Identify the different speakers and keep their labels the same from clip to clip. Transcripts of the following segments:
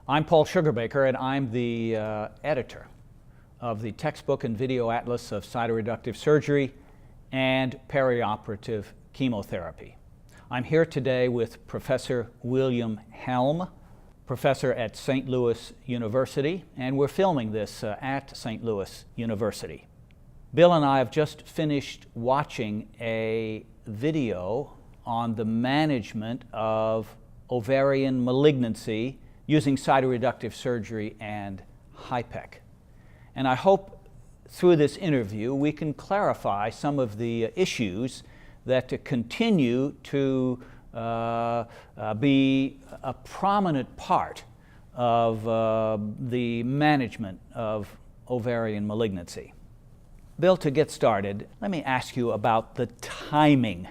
Speaker 1: I'm Paul Sugarbaker, and I'm the editor of the textbook and video atlas of cytoreductive surgery and perioperative chemotherapy. I'm here today with Professor William Helm, professor at St. Louis University, and we're filming this at St. Louis University. Bill and I have just finished watching a video on the management of ovarian malignancy using cytoreductive surgery and HIPEC. And I hope through this interview we can clarify some of the issues that continue to be a prominent part of the management of ovarian malignancy. Bill, to get started, let me ask you about the timing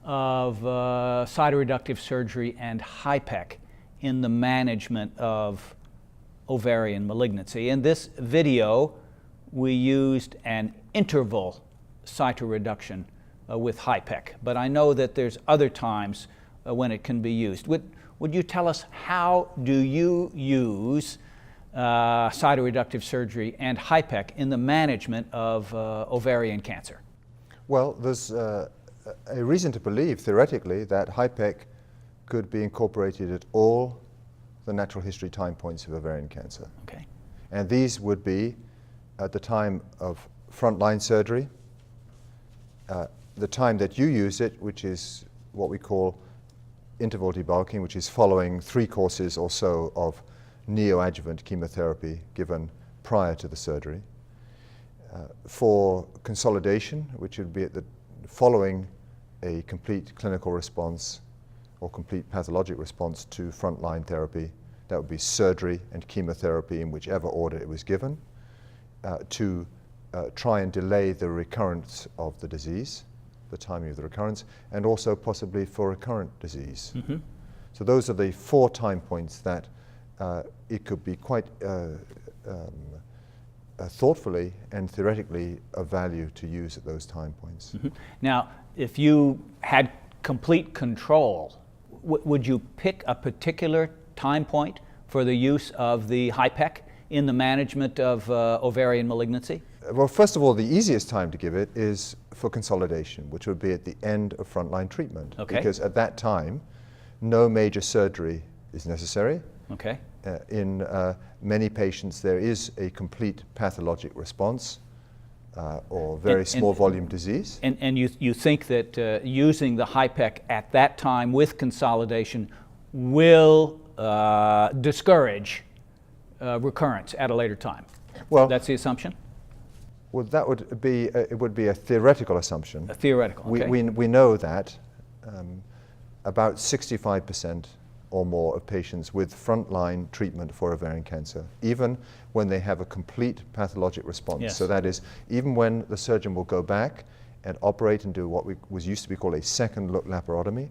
Speaker 1: of cytoreductive surgery and HIPEC in the management of ovarian malignancy. In this video, we used an interval cytoreduction with HIPEC, but I know that there's other times when it can be used. Would you tell us how do you use cytoreductive surgery and HIPEC in the management of ovarian cancer?
Speaker 2: Well, there's a reason to believe, theoretically, that HIPEC could be incorporated at all the natural history time points of ovarian cancer.
Speaker 1: Okay.
Speaker 2: And these would be at the time of frontline surgery, the time that you use it, which is what we call interval debulking, which is following 3 courses or so of neoadjuvant chemotherapy given prior to the surgery. For consolidation, which would be at the following a complete clinical response or complete pathologic response to frontline therapy. That would be surgery and chemotherapy in whichever order it was given, to try and delay the recurrence of the disease, the timing of the recurrence, and also possibly for recurrent disease. Mm-hmm. So those are the 4 time points that it could be quite thoughtfully and theoretically of value to use at those time points.
Speaker 1: Mm-hmm. Now, if you had complete control, would you pick a particular time point for the use of the HIPEC in the management of ovarian malignancy?
Speaker 2: Well, first of all, the easiest time to give it is for consolidation, which would be at the end of frontline treatment.
Speaker 1: Okay.
Speaker 2: Because at that time, no major surgery is necessary.
Speaker 1: Okay.
Speaker 2: In many patients, there is a complete pathologic response or very small volume disease.
Speaker 1: And you think that using the HIPEC at that time with consolidation will discourage recurrence at a later time?
Speaker 2: Well,
Speaker 1: that's the assumption?
Speaker 2: Well, that would be it would be a theoretical assumption.
Speaker 1: A theoretical, okay.
Speaker 2: We know that about 65% or more of patients with frontline treatment for ovarian cancer, even when they have a complete pathologic response.
Speaker 1: Yes.
Speaker 2: So that is, even when the surgeon will go back and operate and do what was used to be called a second look laparotomy,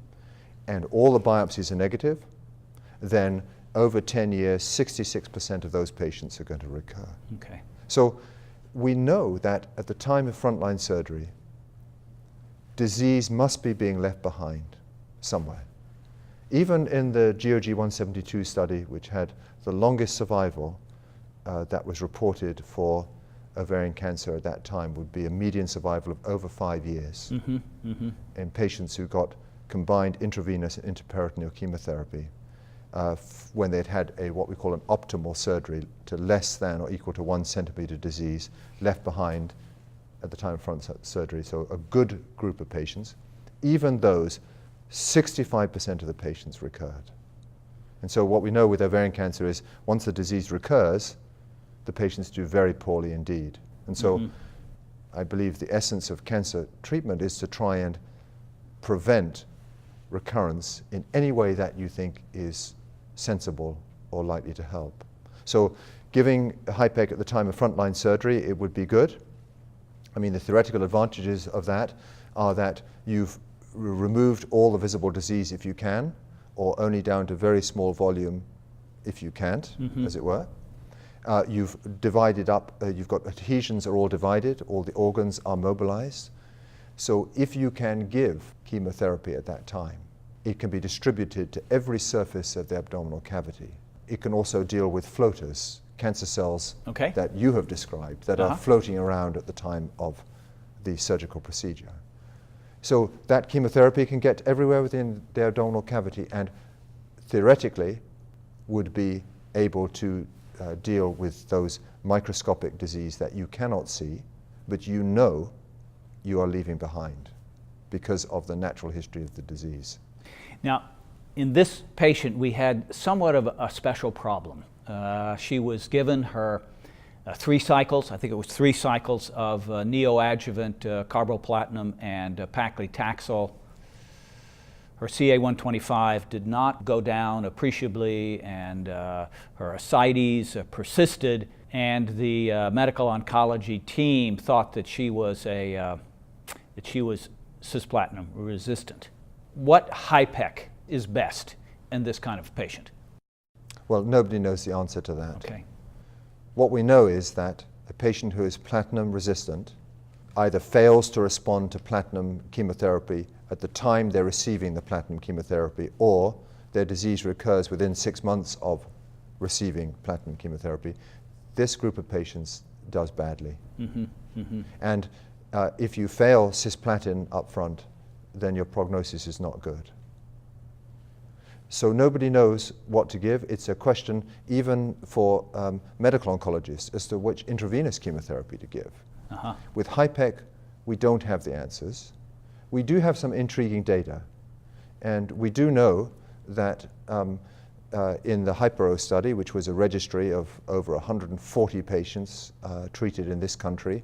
Speaker 2: and all the biopsies are negative, then over 10 years, 66% of those patients are going to recur.
Speaker 1: Okay.
Speaker 2: So we know that at the time of frontline surgery, disease must be being left behind somewhere. Even in the GOG 172 study, which had the longest survival that was reported for ovarian cancer at that time, would be a median survival of over 5 years. Mm-hmm, mm-hmm. In patients who got combined intravenous and intraperitoneal chemotherapy when they'd had what we call an optimal surgery to less than or equal to 1 centimeter disease left behind at the time of frontline surgery. So a good group of patients. Even those, 65% of the patients recurred. And so what we know with ovarian cancer is once the disease recurs, the patients do very poorly indeed. And so I believe the essence of cancer treatment is to try and prevent recurrence in any way that you think is sensible or likely to help. So giving HIPEC at the time of frontline surgery, it would be good. I mean, the theoretical advantages of that are that you've removed all the visible disease if you can, or only down to very small volume if you can't, as it were. You've divided up, you've got adhesions are all divided, all the organs are mobilized. So if you can give chemotherapy at that time, it can be distributed to every surface of the abdominal cavity. it can also deal with floaters, cancer cells
Speaker 1: Okay.
Speaker 2: that you have described that are floating around at the time of the surgical procedure. So that chemotherapy can get everywhere within the abdominal cavity and theoretically would be able to deal with those microscopic disease that you cannot see, but you know you are leaving behind because of the natural history of the disease.
Speaker 1: Now, in this patient, we had somewhat of a special problem. She was given her 3 cycles, I think it was 3 cycles of neoadjuvant carboplatinum and paclitaxel. Her CA-125 did not go down appreciably, and her ascites persisted, and the medical oncology team thought that she was cisplatin resistant. What HIPEC is best in this kind of patient?
Speaker 2: Well, nobody knows the answer to that.
Speaker 1: Okay.
Speaker 2: What we know is that a patient who is platinum resistant either fails to respond to platinum chemotherapy at the time they're receiving the platinum chemotherapy, or their disease recurs within 6 months of receiving platinum chemotherapy. This group of patients does badly. And if you fail cisplatin up front, then your prognosis is not good. So nobody knows what to give. It's a question even for medical oncologists as to which intravenous chemotherapy to give. With HIPEC, we don't have the answers. We do have some intriguing data, and we do know that in the HIPERO study, which was a registry of over 140 patients treated in this country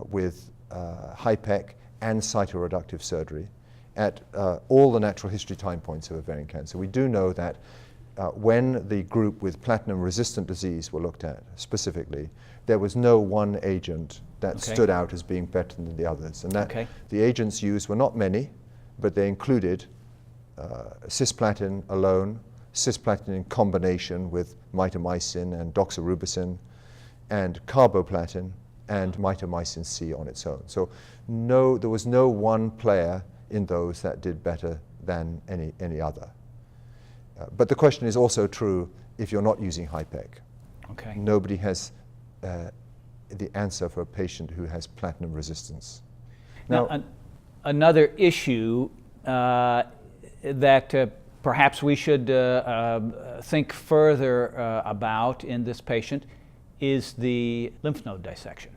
Speaker 2: with HIPEC and cytoreductive surgery at all the natural history time points of ovarian cancer, we do know that when the group with platinum-resistant disease were looked at specifically, there was no one agent that stood out as being better than the others. And that the agents used were not many, but they included cisplatin alone, cisplatin in combination with mitomycin and doxorubicin, and carboplatin and mitomycin C on its own. So there was no one player in those that did better than any other. But the question is also true if you're not using HIPEC. Nobody has the answer for a patient who has platinum resistance.
Speaker 1: Now another issue that perhaps we should think further about in this patient is the lymph node dissection.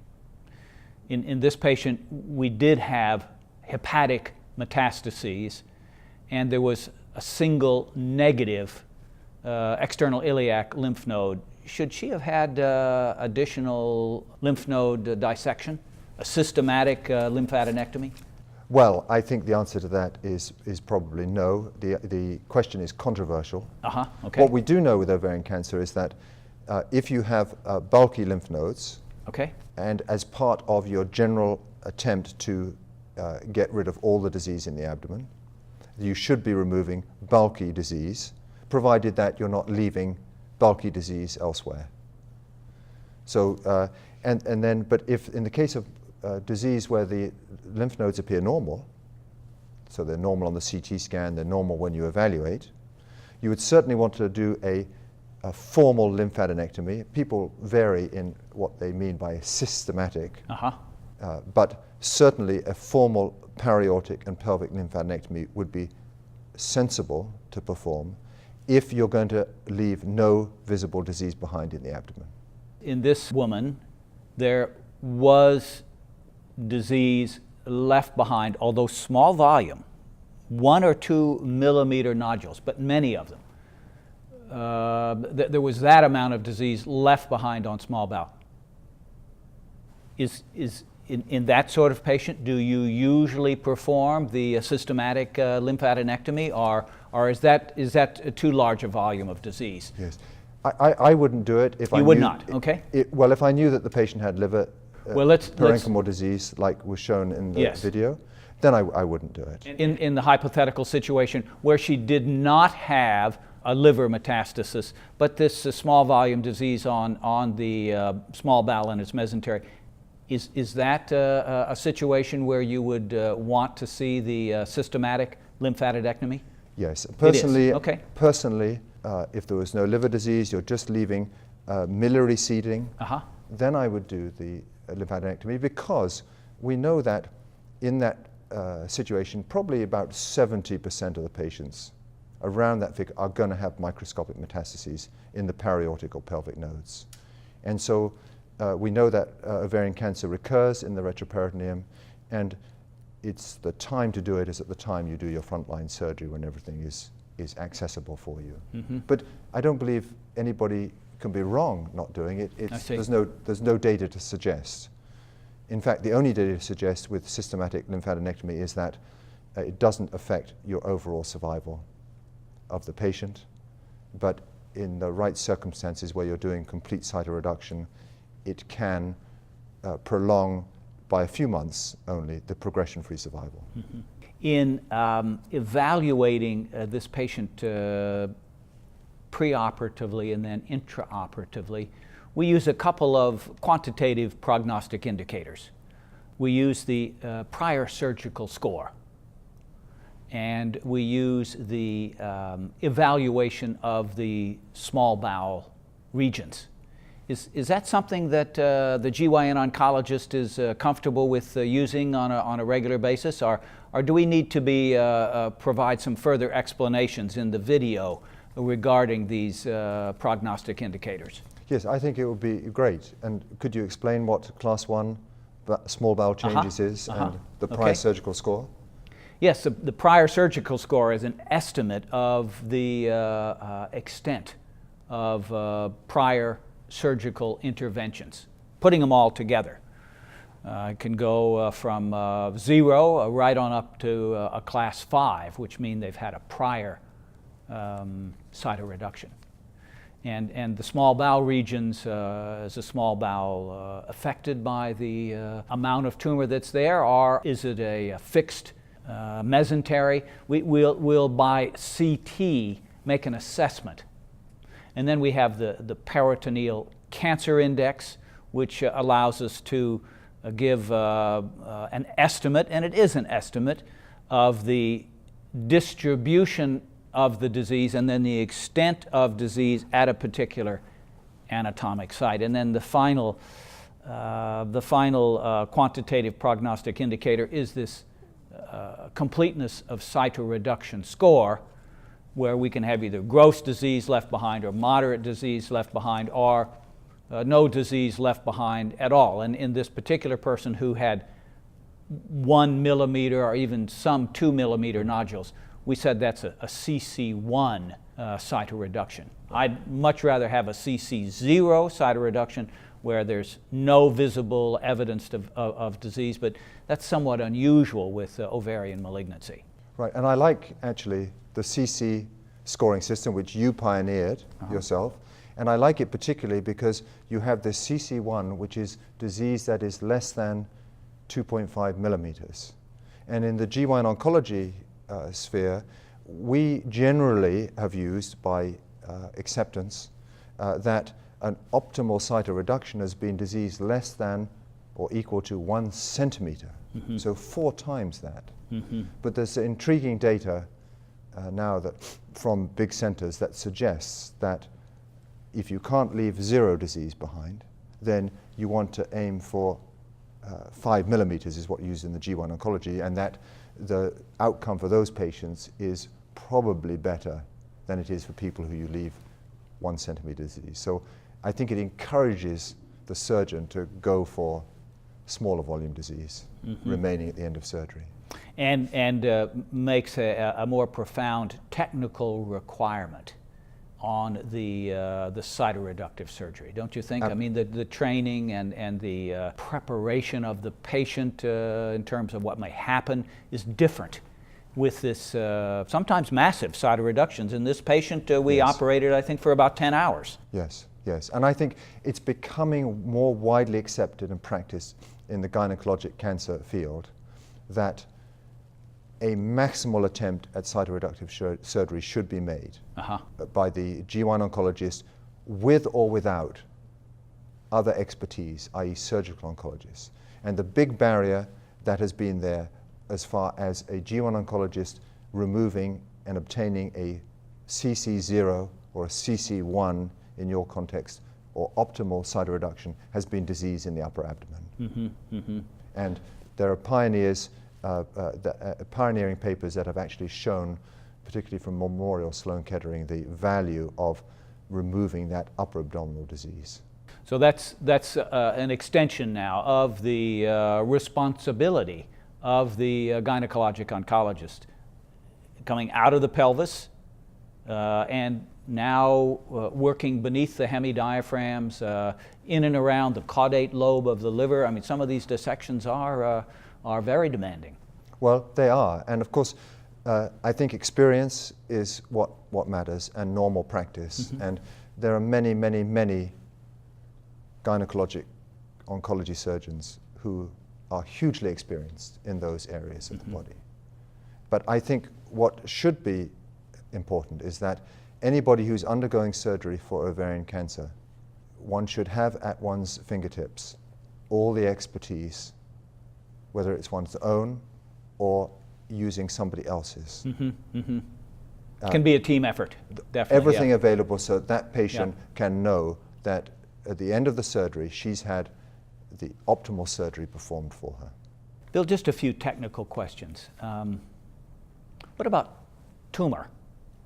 Speaker 1: In this patient, we did have hepatic metastases, and there was a single negative external iliac lymph node. Should she have had additional lymph node dissection, a systematic lymphadenectomy?
Speaker 2: Well, I think the answer to that is probably no. The question is controversial. What we do know with ovarian cancer is that if you have bulky lymph nodes, and as part of your general attempt to get rid of all the disease in the abdomen, you should be removing bulky disease, provided that you're not leaving bulky disease elsewhere. So, but if in the case of disease where the lymph nodes appear normal, so they're normal on the CT scan, they're normal when you evaluate, you would certainly want to do a formal lymphadenectomy. People vary in what they mean by systematic, but certainly a formal periaortic and pelvic lymphadenectomy would be sensible to perform if you're going to leave no visible disease behind in the abdomen.
Speaker 1: In this woman, there was disease left behind, although small volume, 1 or 2 millimeter nodules, but many of them. There was that amount of disease left behind on small bowel. In that sort of patient, do you usually perform the systematic lymphadenectomy, or is that too large a volume of disease?
Speaker 2: Yes, I wouldn't do it if I knew.
Speaker 1: You would not, okay.
Speaker 2: Well, if I knew that the patient had liver parenchymal disease, like was shown in the video, then I wouldn't do it.
Speaker 1: In the hypothetical situation where she did not have a liver metastasis, but this small volume disease on the small bowel and its mesentery, is that a situation where you would want to see the systematic lymphadenectomy?
Speaker 2: Yes, personally, if there was no liver disease, you're just leaving miliary seeding, then I would do the lymphadenectomy, because we know that in that situation, probably about 70% of the patients around that figure are going to have microscopic metastases in the periaortic or pelvic nodes. And so we know that ovarian cancer recurs in the retroperitoneum, and it's the time to do it is at the time you do your frontline surgery, when everything is accessible for you. But I don't believe anybody can be wrong not doing it. There's no data to suggest. In fact, the only data to suggest with systematic lymphadenectomy is that it doesn't affect your overall survival of the patient, but in the right circumstances where you're doing complete cytoreduction, it can prolong by a few months only the progression-free survival.
Speaker 1: In evaluating this patient preoperatively and then intraoperatively, we use a couple of quantitative prognostic indicators. We use the prior surgical score, and we use the evaluation of the small bowel regions. Is that something that the GYN oncologist is comfortable with using on a regular basis, or do we need to provide some further explanations in the video regarding these prognostic indicators?
Speaker 2: Yes, I think it would be great. And could you explain what class 1 small bowel changes is and the prior surgical score?
Speaker 1: Yes, the prior surgical score is an estimate of the extent of prior surgical interventions, putting them all together. It can go from 0 right on up to a class 5, which means they've had a prior cytoreduction. And the small bowel regions, is the small bowel affected by the amount of tumor that's there, or is it a fixed mesentery? We'll by CT make an assessment. And then we have the peritoneal cancer index, which allows us to give an estimate, and it is an estimate, of the distribution of the disease and then the extent of disease at a particular anatomic site. And then the final quantitative prognostic indicator is this completeness of cytoreduction score, where we can have either gross disease left behind or moderate disease left behind, or no disease left behind at all. And in this particular person who had 1 millimeter or even some 2 millimeter nodules, we said that's a CC1 cytoreduction. I'd much rather have a CC0 cytoreduction where there's no visible evidence of disease, but that's somewhat unusual with ovarian malignancy.
Speaker 2: Right, and I like actually the CC scoring system, which you pioneered yourself, and I like it particularly because you have this CC1, which is disease that is less than 2.5 millimeters. And in the GYN oncology sphere, we generally have used by acceptance that an optimal cytoreduction has been disease less than or equal to 1 centimeter, so 4 times that. But there's intriguing data now that from big centers that suggests that if you can't leave 0 disease behind, then you want to aim for 5 millimeters is what you use in the G1 oncology, and that the outcome for those patients is probably better than it is for people who you leave 1 centimeter disease. So I think it encourages the surgeon to go for smaller volume disease remaining at the end of surgery.
Speaker 1: And makes a more profound technical requirement on the cytoreductive surgery, don't you think? I mean, the training and the preparation of the patient in terms of what may happen is different with this sometimes massive cytoreductions. In this patient, we operated, I think, for about 10 hours.
Speaker 2: Yes, yes. And I think it's becoming more widely accepted and practiced in the gynecologic cancer field that a maximal attempt at cytoreductive surgery should be made by the GYN oncologist with or without other expertise, i.e. surgical oncologists. And the big barrier that has been there as far as a GYN oncologist removing and obtaining a CC0 or a CC1 in your context, or optimal cytoreduction, has been disease in the upper abdomen. And there are pioneering papers that have actually shown, particularly from Memorial Sloan Kettering, the value of removing that upper abdominal disease.
Speaker 1: So that's an extension now of the responsibility of the gynecologic oncologist, coming out of the pelvis and now working beneath the hemidiaphragms, in and around the caudate lobe of the liver. I mean, some of these dissections are very demanding.
Speaker 2: Well, they are, and of course, I think experience is what matters, and normal practice. And there are many, many, many gynecologic oncology surgeons who are hugely experienced in those areas of the body. But I think what should be important is that anybody who's undergoing surgery for ovarian cancer, one should have at one's fingertips all the expertise, whether it's one's own or using somebody else's.
Speaker 1: Can be a team effort, definitely.
Speaker 2: Everything available so that patient can know that at the end of the surgery, she's had the optimal surgery performed for her.
Speaker 1: Bill, just a few technical questions. What about tumor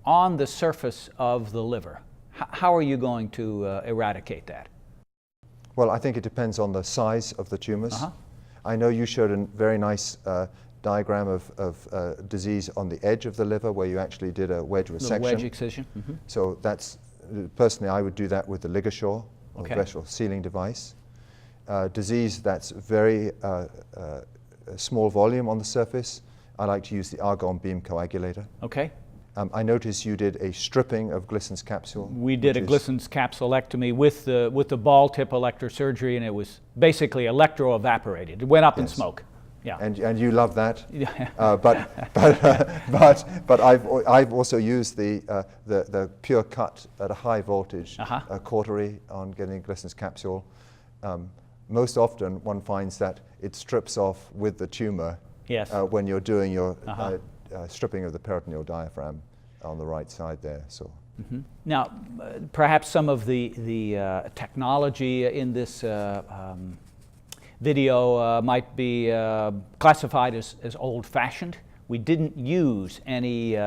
Speaker 1: on the surface of the liver? How are you going to eradicate that?
Speaker 2: Well, I think it depends on the size of the tumors. I know you showed a very nice diagram of disease on the edge of the liver where you actually did a wedge resection.
Speaker 1: Little wedge excision.
Speaker 2: So that's, personally, I would do that with the ligature, or vessel sealing device. Disease that's very small volume on the surface, I like to use the argon beam coagulator. I noticed you did a stripping of Glisson's capsule.
Speaker 1: We did a Glisson's capsulectomy with the ball tip electrosurgery, and it was basically electro-evaporated. It went up in smoke.
Speaker 2: And you love that. But I've also used the pure cut at a high voltage cautery on getting Glisson's capsule. Most often one finds that it strips off with the tumor when you're doing your stripping of the peritoneal diaphragm on the right side there. So.
Speaker 1: Now, perhaps some of the technology in this video might be classified as old-fashioned. We didn't use any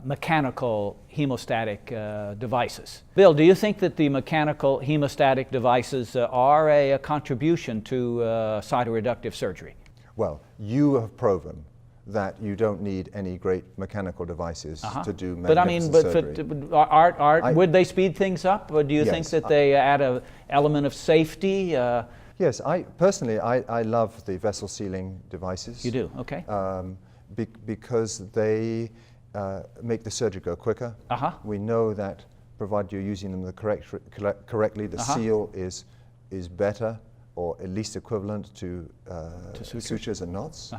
Speaker 1: mechanical hemostatic devices. Bill, do you think that the mechanical hemostatic devices are a contribution to cytoreductive surgery?
Speaker 2: Well, you have proven that you don't need any great mechanical devices to do magnificent surgery.
Speaker 1: Would they speed things up, or do you think that they add an element of safety?
Speaker 2: Yes, personally, I love the vessel sealing devices.
Speaker 1: You do, okay.
Speaker 2: Because they make the surgery go quicker. We know that provided you're using them correctly, the seal is better, or at least equivalent to sutures and knots.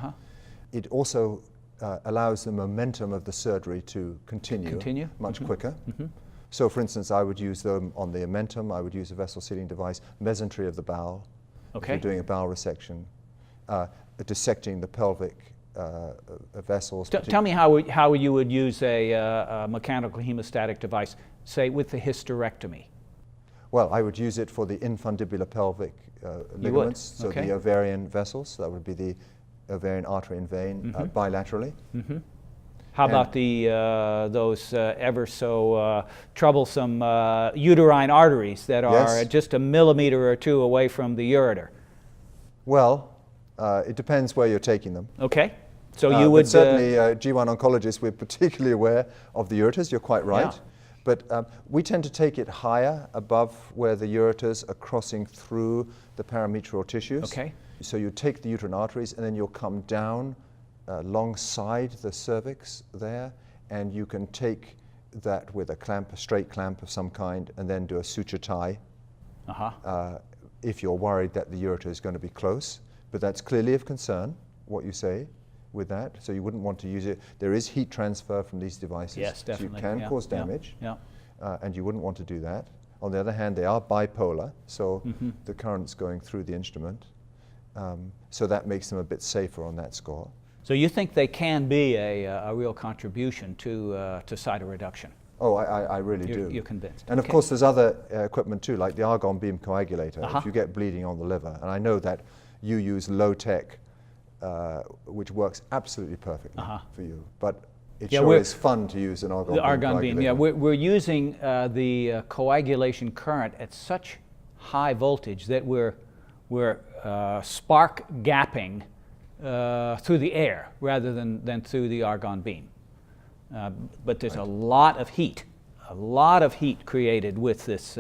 Speaker 2: It also allows the momentum of the surgery to continue much quicker. So for instance, I would use them on the omentum, I would use a vessel sealing device, mesentery of the bowel, if you're doing a bowel resection, dissecting the pelvic vessels.
Speaker 1: Tell me how you would use a mechanical hemostatic device, say with the hysterectomy.
Speaker 2: Well, I would use it for the infundibular pelvic ligaments, so the ovarian vessels, that would be the ovarian artery and vein bilaterally.
Speaker 1: How about those ever so troublesome uterine arteries that are just a millimeter or two away from the ureter?
Speaker 2: Well, it depends where you're taking them.
Speaker 1: So you would...
Speaker 2: But certainly, G1 oncologists, we're particularly aware of the ureters, you're quite right. But we tend to take it higher above where the ureters are crossing through the parametrial tissues. So you take the uterine arteries and then you'll come down alongside the cervix there, and you can take that with a clamp, a straight clamp of some kind, and then do a suture tie if you're worried that the ureter is going to be close. But that's clearly of concern, what you say with that. So you wouldn't want to use it. There is heat transfer from these devices.
Speaker 1: Yes, definitely.
Speaker 2: So you can cause damage, and you wouldn't want to do that. On the other hand, they are bipolar, so the current's going through the instrument. So that makes them a bit safer on that score.
Speaker 1: So you think they can be a real contribution to cytoreduction?
Speaker 2: Oh, I really do.
Speaker 1: You're convinced.
Speaker 2: And of
Speaker 1: Okay.
Speaker 2: course there's other equipment too, like the argon beam coagulator,
Speaker 1: Uh-huh.
Speaker 2: if you get bleeding on the liver. And I know that you use low tech, which works absolutely perfectly for you. But it sure is fun to use an argon beam.
Speaker 1: The argon beam, yeah.
Speaker 2: coagulator.
Speaker 1: We're using the coagulation current at such high voltage that we're spark gapping through the air rather than through the argon beam. But there's a lot of heat created with this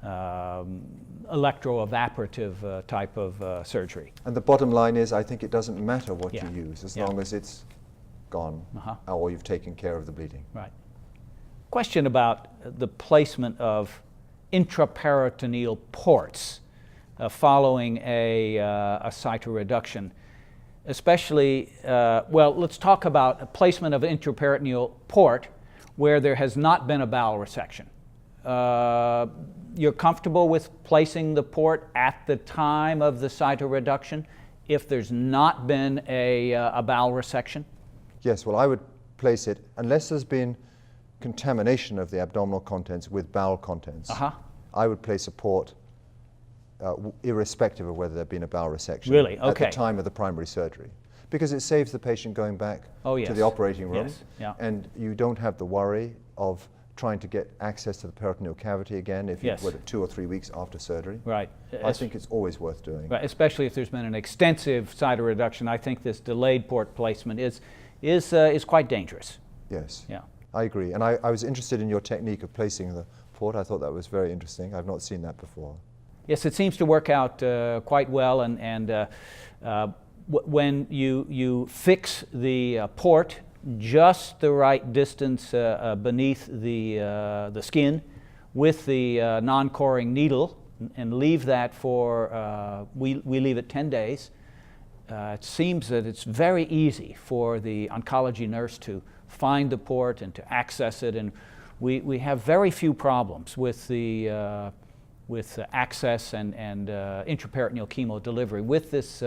Speaker 1: electroevaporative type of surgery.
Speaker 2: And the bottom line is, I think it doesn't matter what
Speaker 1: Yeah.
Speaker 2: you use, as
Speaker 1: Yeah.
Speaker 2: long as it's gone or you've taken care of the bleeding.
Speaker 1: Right. Question about the placement of intraperitoneal ports following a cytoreduction. Especially, well, let's talk about a placement of intraperitoneal port where there has not been a bowel resection. You're comfortable with placing the port at the time of the cytoreduction if there's not been a bowel resection?
Speaker 2: Yes, well, I would place it, unless there's been contamination of the abdominal contents with bowel contents, I would place a port irrespective of whether there'd been a bowel resection
Speaker 1: Really?
Speaker 2: at
Speaker 1: Okay.
Speaker 2: the time of the primary surgery. Because it saves the patient going back
Speaker 1: yes.
Speaker 2: to the operating room,
Speaker 1: Yes. Yeah.
Speaker 2: and you don't have the worry of trying to get access to the peritoneal cavity again if
Speaker 1: Yes.
Speaker 2: you put it 2 or 3 weeks after surgery.
Speaker 1: Right.
Speaker 2: I think it's always worth doing.
Speaker 1: Right, especially if there's been an extensive cytoreduction. I think this delayed port placement is quite dangerous.
Speaker 2: Yes.
Speaker 1: Yeah.
Speaker 2: I agree. And I was interested in your technique of placing the port. I thought that was very interesting. I've not seen that before.
Speaker 1: Yes, it seems to work out quite well, and when you fix the port just the right distance beneath the skin with the non-coring needle and leave that for, we leave it 10 days, it seems that it's very easy for the oncology nurse to find the port and to access it, and we have very few problems with the with access and intraperitoneal chemo delivery with this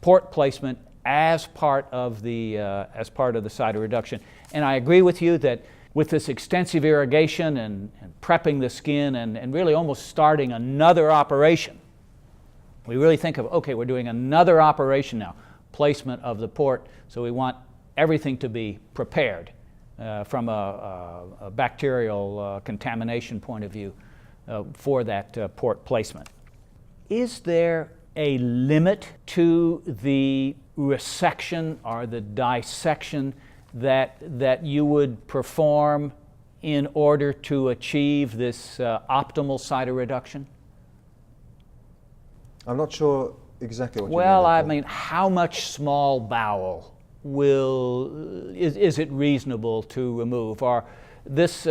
Speaker 1: port placement as part of the cytoreduction. And I agree with you that with this extensive irrigation and prepping the skin and really almost starting another operation, we really think of, okay, we're doing another operation now, placement of the port, so we want everything to be prepared from a bacterial contamination point of view for that port placement. Is there a limit to the resection or the dissection that you would perform in order to achieve this optimal cytoreduction?
Speaker 2: I'm not sure exactly what you mean.
Speaker 1: Well, I mean, how much small bowel is it reasonable to remove? Or this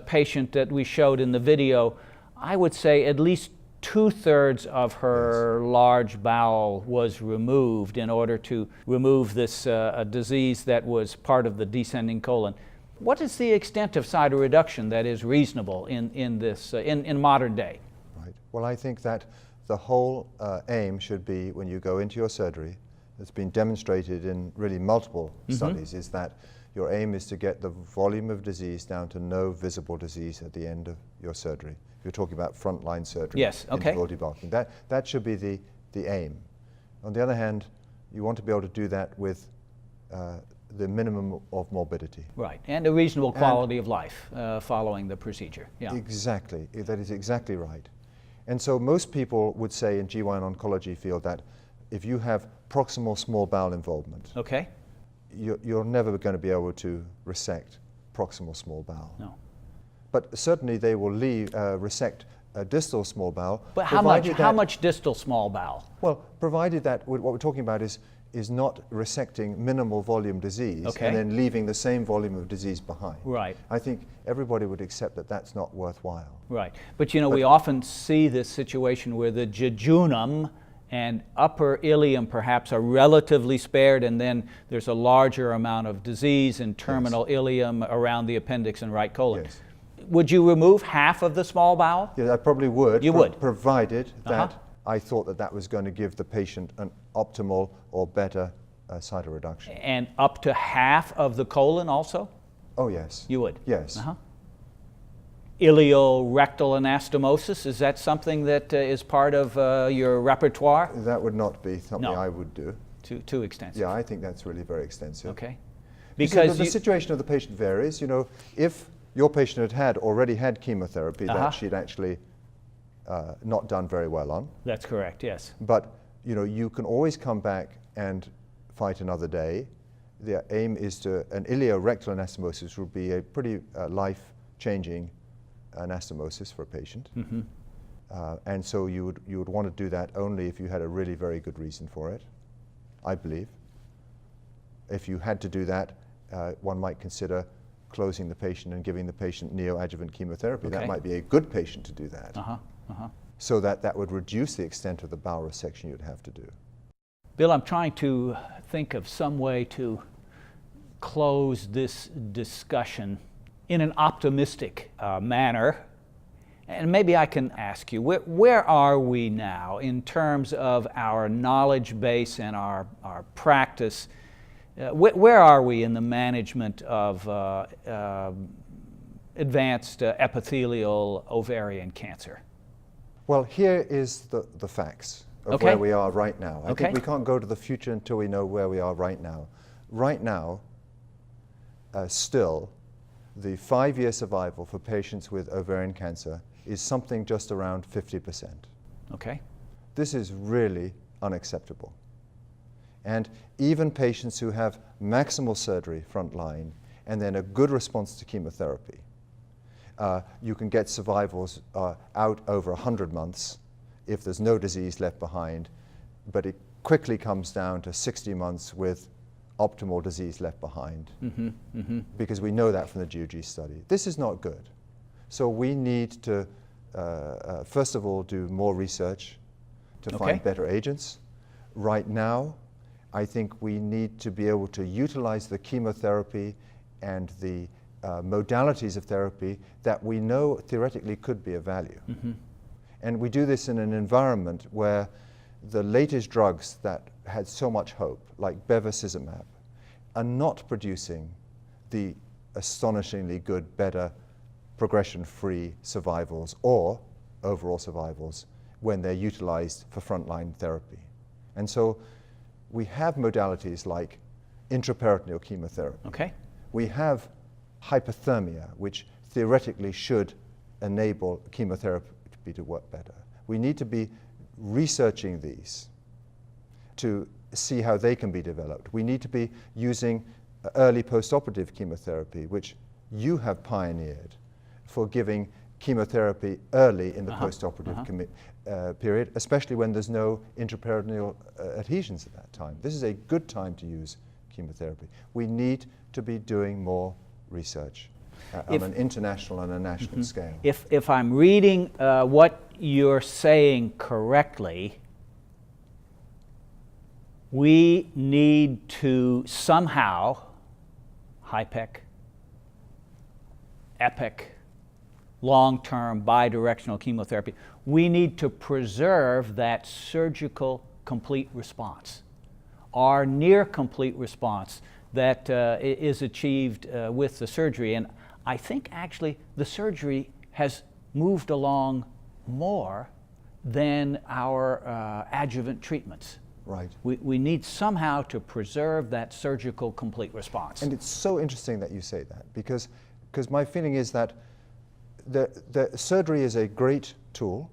Speaker 1: patient that we showed in the video, I would say at least 2/3 of her large bowel was removed in order to remove this disease that was part of the descending colon. What is the extent of cytoreduction that is reasonable in modern day?
Speaker 2: Right. Well, I think that the whole aim should be, when you go into your surgery, it's been demonstrated in really multiple studies, is that your aim is to get the volume of disease down to no visible disease at the end of your surgery. You're talking about frontline surgery.
Speaker 1: Yes, okay.
Speaker 2: Interval debulking. That should be the aim. On the other hand, you want to be able to do that with the minimum of morbidity.
Speaker 1: Right, and a reasonable quality of life following the procedure. Yeah.
Speaker 2: Exactly, that is exactly right. And so most people would say in GYN oncology field that if you have proximal small bowel involvement,
Speaker 1: Okay.
Speaker 2: you're never going to be able to resect proximal small bowel.
Speaker 1: No.
Speaker 2: But certainly they will resect a distal small bowel.
Speaker 1: But how much distal small bowel?
Speaker 2: Well, provided that what we're talking about is not resecting minimal volume disease and then leaving the same volume of disease behind.
Speaker 1: Right.
Speaker 2: I think everybody would accept that that's not worthwhile.
Speaker 1: Right. But you know, we often see this situation where the jejunum and upper ileum perhaps are relatively spared, and then there's a larger amount of disease in terminal ileum around the appendix and right colon.
Speaker 2: Yes.
Speaker 1: Would you remove half of the small bowel?
Speaker 2: Yeah, I probably would.
Speaker 1: You would?
Speaker 2: Provided that I thought that was going to give the patient an optimal or better cytoreduction.
Speaker 1: And up to half of the colon also?
Speaker 2: Oh, yes.
Speaker 1: You would?
Speaker 2: Yes.
Speaker 1: Iliorectal anastomosis, is that something that is part of your repertoire?
Speaker 2: That would not be something
Speaker 1: No.
Speaker 2: I would do.
Speaker 1: Too extensive.
Speaker 2: Yeah, I think that's really very extensive.
Speaker 1: Okay.
Speaker 2: Because the situation of the patient varies. You know, if your patient had already had chemotherapy that she'd actually not done very well on.
Speaker 1: That's correct, yes.
Speaker 2: But, you know, you can always come back and fight another day. The aim is an iliorectal anastomosis would be a pretty life-changing anastomosis for a patient. And so you would want to do that only if you had a really very good reason for it, I believe. If you had to do that, one might consider closing the patient and giving the patient neoadjuvant chemotherapy.
Speaker 1: Okay.
Speaker 2: That might be a good patient to do that. So that would reduce the extent of the bowel resection you'd have to do.
Speaker 1: Bill, I'm trying to think of some way to close this discussion in an optimistic manner. And maybe I can ask you, where are we now in terms of our knowledge base and our practice? Where are we in the management of advanced epithelial ovarian cancer?
Speaker 2: Well, here is the facts of where we are right now. I think we can't go to the future until we know where we are right now. Right now, still, the 5-year survival for patients with ovarian cancer is something just around 50%.
Speaker 1: Okay.
Speaker 2: This is really unacceptable. And even patients who have maximal surgery frontline and then a good response to chemotherapy, you can get survivals out over 100 months if there's no disease left behind, but it quickly comes down to 60 months with optimal disease left behind, because we know that from the GOG study. This is not good. So we need to, first of all, do more research to find better agents. Right now, I think we need to be able to utilize the chemotherapy and the modalities of therapy that we know theoretically could be of value. And we do this in an environment where the latest drugs that had so much hope, like bevacizumab, are not producing the astonishingly good, better progression-free survivals or overall survivals when they're utilized for frontline therapy. And so we have modalities like intraperitoneal chemotherapy. We have hypothermia, which theoretically should enable chemotherapy to work better. We need to be researching these to see how they can be developed. We need to be using early postoperative chemotherapy, which you have pioneered for giving chemotherapy early in the postoperative period, especially when there's no intraperitoneal adhesions at that time. This is a good time to use chemotherapy. We need to be doing more research on an international and a national scale.
Speaker 1: If I'm reading what you're saying correctly, we need to somehow, HIPEC, HIPEC, long-term bidirectional chemotherapy, we need to preserve that surgical complete response, our near complete response that is achieved with the surgery. And I think actually the surgery has moved along more than our adjuvant treatments.
Speaker 2: Right.
Speaker 1: We need somehow to preserve that surgical complete response.
Speaker 2: And it's so interesting that you say that, because my feeling is that the surgery is a great tool.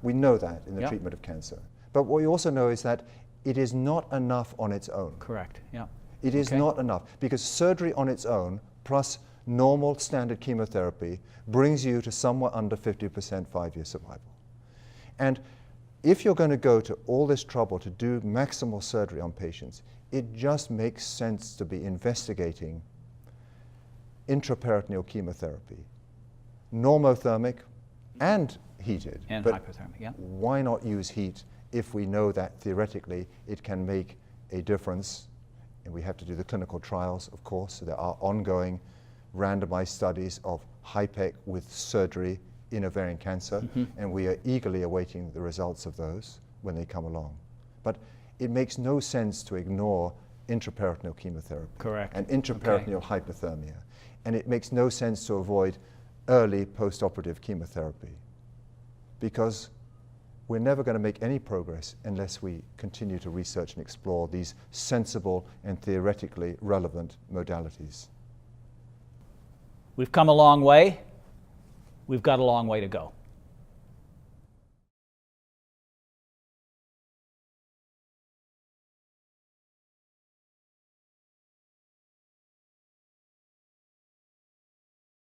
Speaker 2: We know that in the treatment of cancer. But what we also know is that it is not enough on its own.
Speaker 1: Correct, yeah.
Speaker 2: It is not enough, because surgery on its own plus normal standard chemotherapy brings you to somewhere under 50% 5-year survival. And if you're going to go to all this trouble to do maximal surgery on patients, it just makes sense to be investigating intraperitoneal chemotherapy, normothermic and heated.
Speaker 1: And
Speaker 2: but
Speaker 1: hypothermic, yeah.
Speaker 2: Why not use heat if we know that theoretically it can make a difference? And we have to do the clinical trials, of course. So there are ongoing randomized studies of HIPEC with surgery in ovarian cancer, and we are eagerly awaiting the results of those when they come along. But it makes no sense to ignore intraperitoneal chemotherapy.
Speaker 1: Correct.
Speaker 2: And intraperitoneal hypothermia. And it makes no sense to avoid early postoperative chemotherapy, because we're never going to make any progress unless we continue to research and explore these sensible and theoretically relevant modalities.
Speaker 1: We've come a long way. We've got a long way to go.